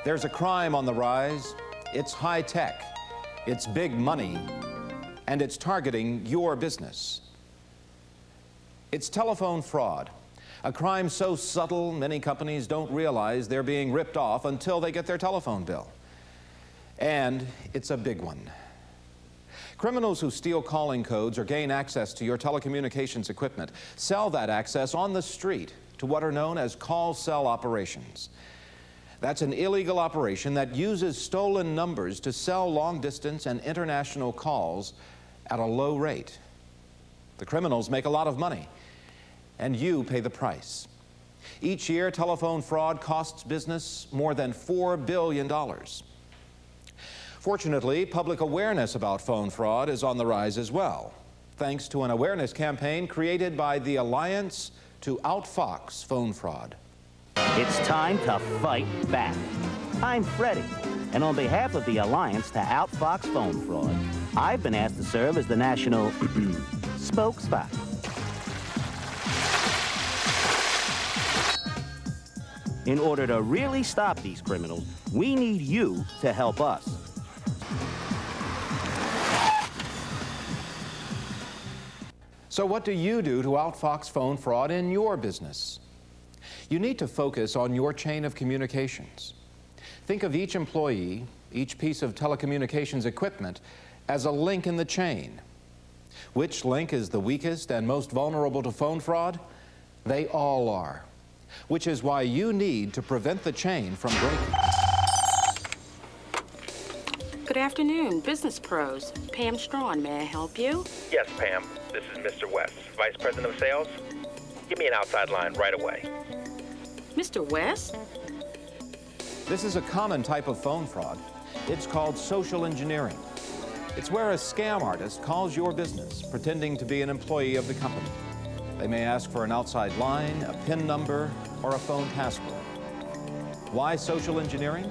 There's a crime on the rise. It's high tech, it's big money, and it's targeting your business. It's telephone fraud, a crime so subtle many companies don't realize they're being ripped off until they get their telephone bill. And it's a big one. Criminals who steal calling codes or gain access to your telecommunications equipment sell that access on the street to what are known as call cell operations. That's an illegal operation that uses stolen numbers to sell long-distance and international calls at a low rate. The criminals make a lot of money, and you pay the price. Each year, telephone fraud costs business more than $4 billion. Fortunately, public awareness about phone fraud is on the rise as well, thanks to an awareness campaign created by the Alliance to Outfox Phone Fraud. It's time to fight back. I'm Freddie, and on behalf of the Alliance to Outfox Phone Fraud, I've been asked to serve as the national spokesman. In order to really stop these criminals, we need you to help us. So what do you do to outfox phone fraud in your business? You need to focus on your chain of communications. Think of each employee, each piece of telecommunications equipment, as a link in the chain. Which link is the weakest and most vulnerable to phone fraud? They all are. Which is why you need to prevent the chain from breaking. Good afternoon, Business Pros. Pam Strawn, may I help you? Yes, Pam. This is Mr. West, Vice President of Sales. Give me an outside line right away. Mr. West? This is a common type of phone fraud. It's called social engineering. It's where a scam artist calls your business, pretending to be an employee of the company. They may ask for an outside line, a PIN number, or a phone password. Why social engineering?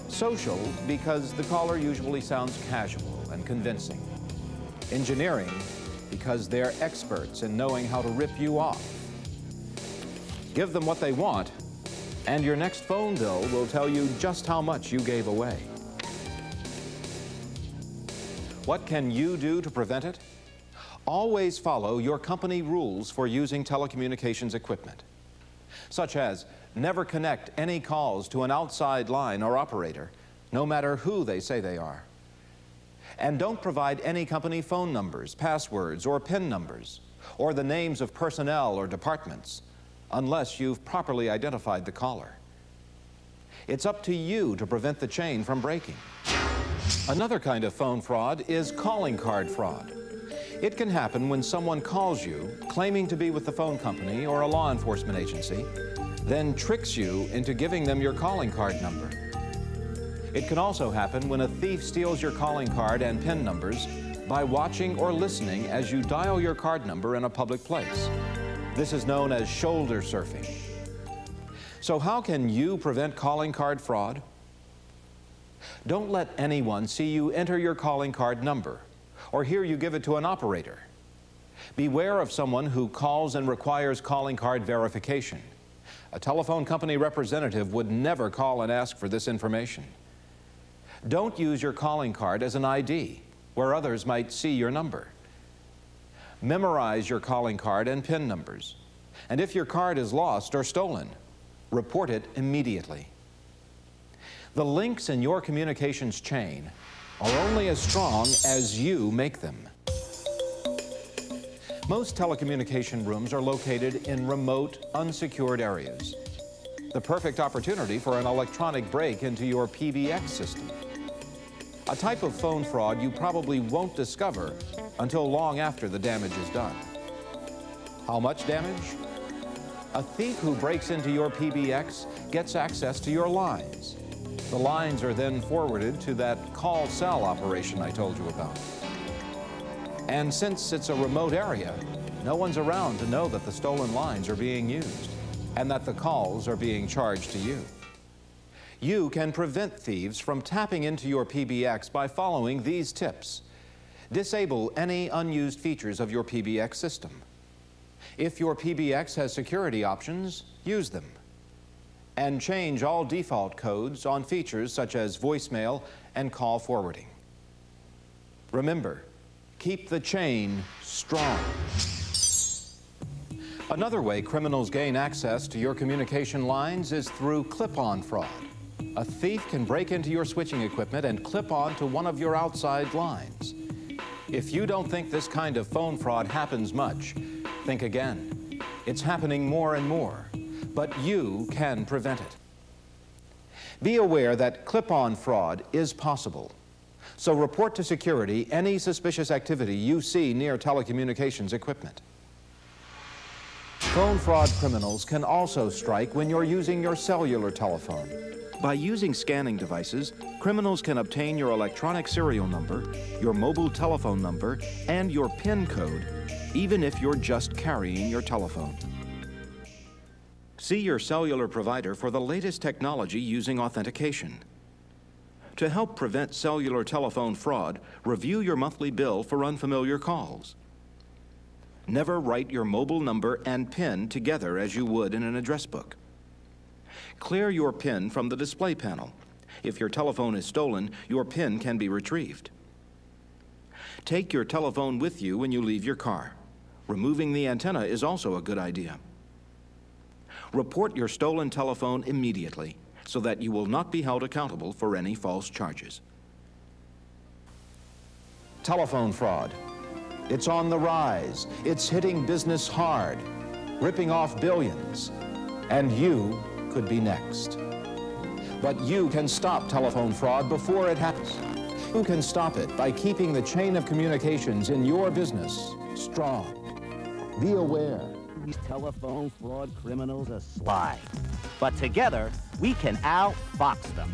Social because the caller usually sounds casual and convincing. Engineering because they're experts in knowing how to rip you off. Give them what they want, and your next phone bill will tell you just how much you gave away. What can you do to prevent it? Always follow your company rules for using telecommunications equipment, such as never connect any calls to an outside line or operator, no matter who they say they are. And don't provide any company phone numbers, passwords, or PIN numbers, or the names of personnel or departments, unless you've properly identified the caller. It's up to you to prevent the chain from breaking. Another kind of phone fraud is calling card fraud. It can happen when someone calls you, claiming to be with the phone company or a law enforcement agency, then tricks you into giving them your calling card number. It can also happen when a thief steals your calling card and PIN numbers by watching or listening as you dial your card number in a public place. This is known as shoulder surfing. So how can you prevent calling card fraud? Don't let anyone see you enter your calling card number or hear you give it to an operator. Beware of someone who calls and requires calling card verification. A telephone company representative would never call and ask for this information. Don't use your calling card as an ID where others might see your number. Memorize your calling card and PIN numbers. And if your card is lost or stolen, report it immediately. The links in your communications chain are only as strong as you make them. Most telecommunication rooms are located in remote, unsecured areas. The perfect opportunity for an electronic break into your PBX system. A type of phone fraud you probably won't discover until long after the damage is done. How much damage? A thief who breaks into your PBX gets access to your lines. The lines are then forwarded to that call cell operation I told you about. And since it's a remote area, no one's around to know that the stolen lines are being used and that the calls are being charged to you. You can prevent thieves from tapping into your PBX by following these tips. Disable any unused features of your PBX system. If your PBX has security options, use them. and change all default codes on features such as voicemail and call forwarding. Remember, keep the chain strong. Another way criminals gain access to your communication lines is through clip-on fraud. A thief can break into your switching equipment and clip on to one of your outside lines. If you don't think this kind of phone fraud happens much, think again. It's happening more and more, but you can prevent it. Be aware that clip-on fraud is possible. So report to security any suspicious activity you see near telecommunications equipment. Phone fraud criminals can also strike when you're using your cellular telephone. By using scanning devices, criminals can obtain your electronic serial number, your mobile telephone number, and your PIN code, even if you're just carrying your telephone. See your cellular provider for the latest technology using authentication. To help prevent cellular telephone fraud, review your monthly bill for unfamiliar calls. Never write your mobile number and PIN together as you would in an address book. Clear your PIN from the display panel. If your telephone is stolen, your PIN can be retrieved. Take your telephone with you when you leave your car. Removing the antenna is also a good idea. Report your stolen telephone immediately so that you will not be held accountable for any false charges. Telephone fraud. It's on the rise. It's hitting business hard, ripping off billions, and you could be next. But you can stop telephone fraud before it happens. You can stop it by keeping the chain of communications in your business strong. Be aware. These telephone fraud criminals are sly. But together, we can out-fox them.